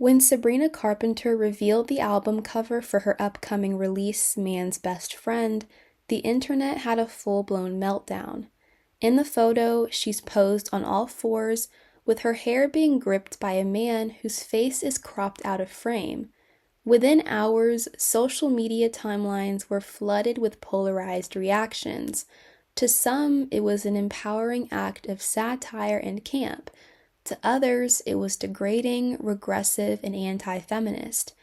When Sabrina Carpenter revealed the album cover for her upcoming release, Man's Best Friend, the internet had a full-blown meltdown. In the photo, she's posed on all fours, with her hair being gripped by a man whose face is cropped out of frame. Within hours, social media timelines were flooded with polarized reactions. To some, it was an empowering act of satire and camp. To others, it was degrading, regressive, and anti-feminist.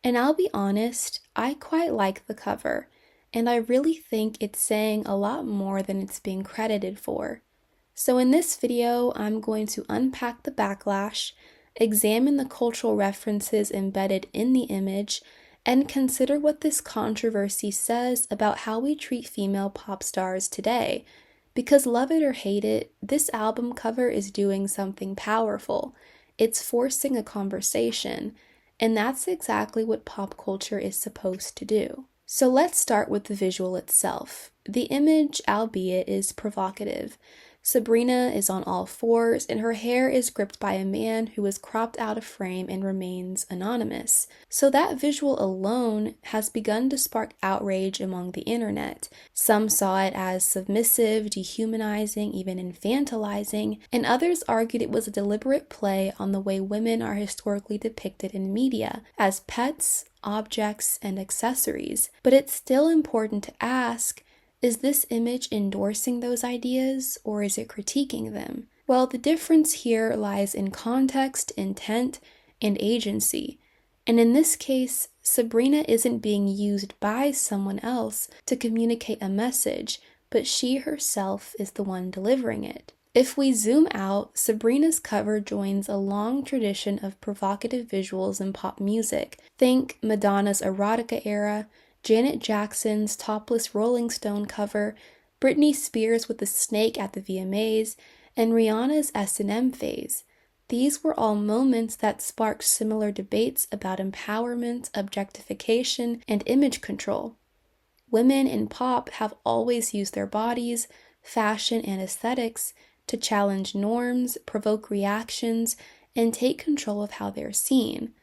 And I'll be honest, I quite like the cover, and I really think it's saying a lot more than it's being credited for. So in this video, I'm going to unpack the backlash, examine the cultural references embedded in the image, and consider what this controversy says about how we treat female pop stars today. Because love it or hate it, this album cover is doing something powerful. It's forcing a conversation, and that's exactly what pop culture is supposed to do. So let's start with the visual itself. The image, albeit, is provocative. Sabrina is on all fours, and her hair is gripped by a man who is cropped out of frame and remains anonymous. So that visual alone has begun to spark outrage among the internet. Some saw it as submissive, dehumanizing, even infantilizing, and others argued it was a deliberate play on the way women are historically depicted in media, as pets, objects, and accessories. But it's still important to ask, is this image endorsing those ideas, or is it critiquing them? Well, the difference here lies in context, intent, and agency. And in this case, Sabrina isn't being used by someone else to communicate a message, but she herself is the one delivering it. If we zoom out, Sabrina's cover joins a long tradition of provocative visuals in pop music. Think Madonna's erotica era, Janet Jackson's topless Rolling Stone cover, Britney Spears with the snake at the VMAs, and Rihanna's S&M phase. These were all moments that sparked similar debates about empowerment, objectification, and image control. Women in pop have always used their bodies, fashion, and aesthetics to challenge norms, provoke reactions, and take control of how they're seen.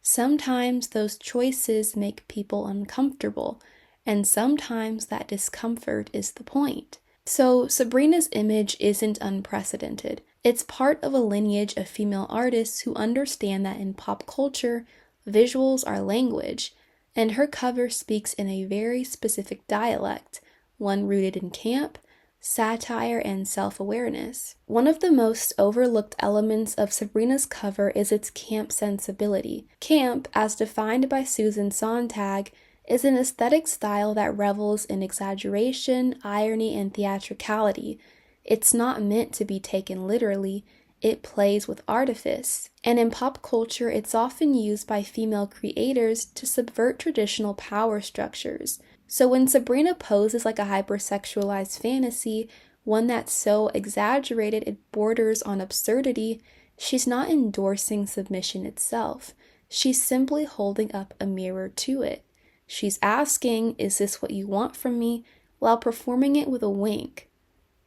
Sometimes those choices make people uncomfortable, and sometimes that discomfort is the point. So Sabrina's image isn't unprecedented. It's part of a lineage of female artists who understand that in pop culture, visuals are language, and her cover speaks in a very specific dialect, one rooted in camp, satire, and self-awareness. One of the most overlooked elements of Sabrina's cover is its camp sensibility. Camp, as defined by Susan Sontag, is an aesthetic style that revels in exaggeration, irony, and theatricality. It's not meant to be taken literally, it plays with artifice. And in pop culture, it's often used by female creators to subvert traditional power structures. So when Sabrina poses like a hypersexualized fantasy, one that's so exaggerated it borders on absurdity, she's not endorsing submission itself. She's simply holding up a mirror to it. She's asking, is this what you want from me, while performing it with a wink.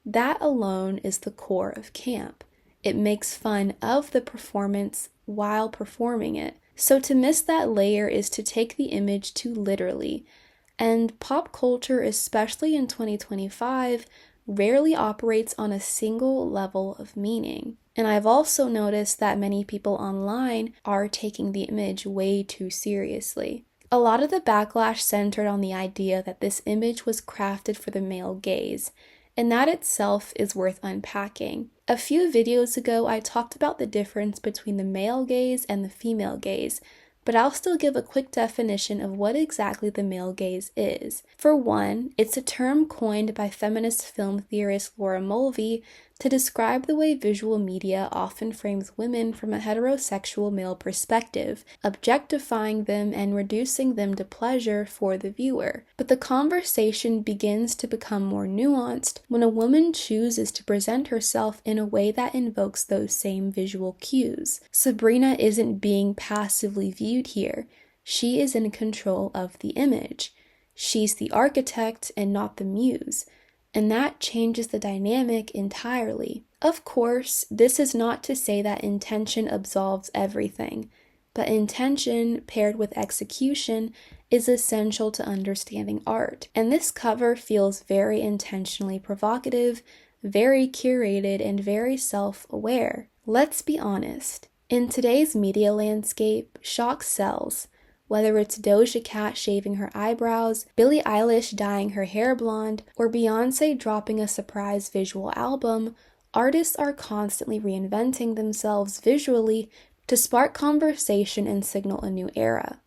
That alone is the core of camp. It makes fun of the performance while performing it. So to miss that layer is to take the image too literally. And pop culture, especially in 2025, rarely operates on a single level of meaning. And I've also noticed that many people online are taking the image way too seriously. A lot of the backlash centered on the idea that this image was crafted for the male gaze, and that itself is worth unpacking. A few videos ago, I talked about the difference between the male gaze and the female gaze, but I'll still give a quick definition of what exactly the male gaze is. For one, it's a term coined by feminist film theorist Laura Mulvey to describe the way visual media often frames women from a heterosexual male perspective, objectifying them and reducing them to pleasure for the viewer. But the conversation begins to become more nuanced when a woman chooses to present herself in a way that invokes those same visual cues. Sabrina isn't being passively viewed here. She is in control of the image. She's the architect and not the muse. And that changes the dynamic entirely. Of course, this is not to say that intention absolves everything. but intention paired with execution is essential to understanding art. And this cover feels very intentionally provocative, very curated, and very self-aware. Let's be honest. In today's media landscape, shock sells. Whether it's Doja Cat shaving her eyebrows, Billie Eilish dyeing her hair blonde, or Beyoncé dropping a surprise visual album, artists are constantly reinventing themselves visually to spark conversation and signal a new era.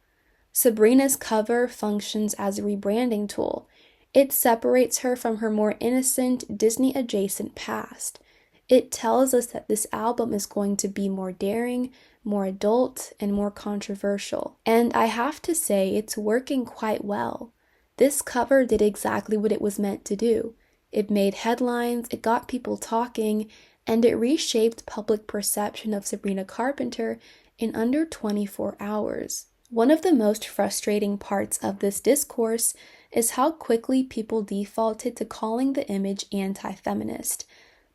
Sabrina's cover functions as a rebranding tool. It separates her from her more innocent, Disney-adjacent past. It tells us that this album is going to be more daring, more adult, and more controversial. And I have to say, it's working quite well. This cover did exactly what it was meant to do. It made headlines, it got people talking, and it reshaped public perception of Sabrina Carpenter in under 24 hours. One of the most frustrating parts of this discourse is how quickly people defaulted to calling the image anti-feminist.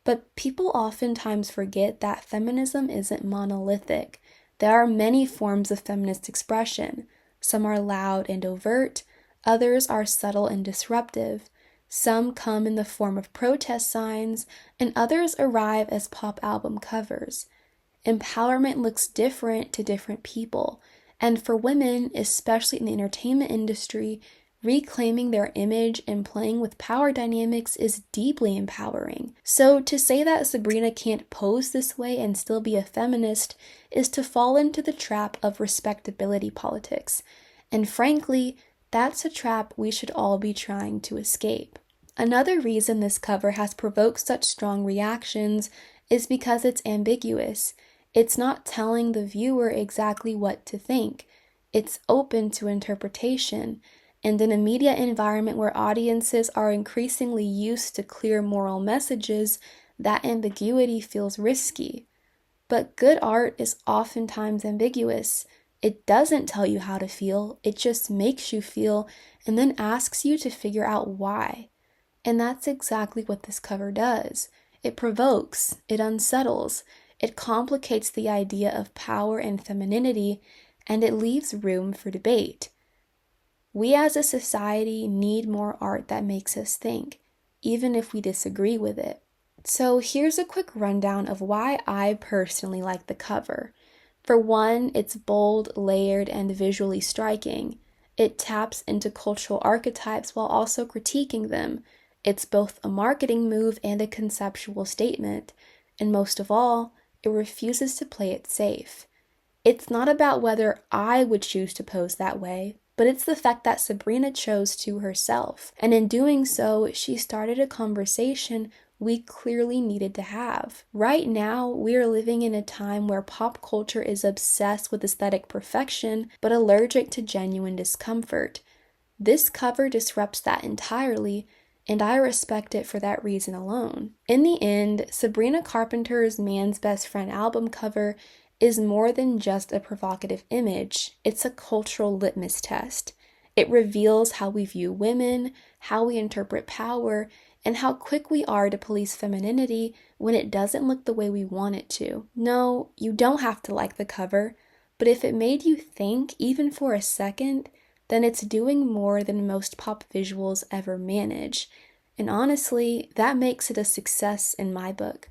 But people oftentimes forget that feminism isn't monolithic. There are many forms of feminist expression. Some are loud and overt, others are subtle and disruptive. Some come in the form of protest signs, and others arrive as pop album covers. Empowerment looks different to different people, and for women, especially in the entertainment industry, reclaiming their image and playing with power dynamics is deeply empowering. So to say that Sabrina can't pose this way and still be a feminist is to fall into the trap of respectability politics. And frankly, that's a trap we should all be trying to escape. Another reason this cover has provoked such strong reactions is because it's ambiguous. It's not telling the viewer exactly what to think. It's open to interpretation. And in a media environment where audiences are increasingly used to clear moral messages, that ambiguity feels risky. But good art is oftentimes ambiguous. It doesn't tell you how to feel, it just makes you feel and then asks you to figure out why. And that's exactly what this cover does. It provokes, it unsettles, it complicates the idea of power and femininity, and it leaves room for debate. We as a society need more art that makes us think, even if we disagree with it. So here's a quick rundown of why I personally like the cover. For one, it's bold, layered, and visually striking. It taps into cultural archetypes while also critiquing them. It's both a marketing move and a conceptual statement. And most of all, it refuses to play it safe. It's not about whether I would choose to pose that way, but it's the fact that Sabrina chose to herself. And in doing so, she started a conversation we clearly needed to have. Right now, we are living in a time where pop culture is obsessed with aesthetic perfection, but allergic to genuine discomfort. This cover disrupts that entirely, and I respect it for that reason alone. In the end, Sabrina Carpenter's Man's Best Friend album cover is more than just a provocative image. It's a cultural litmus test. It reveals how we view women, how we interpret power, and how quick we are to police femininity when it doesn't look the way we want it to. No, you don't have to like the cover, but if it made you think, even for a second, then it's doing more than most pop visuals ever manage. And honestly, that makes it a success in my book.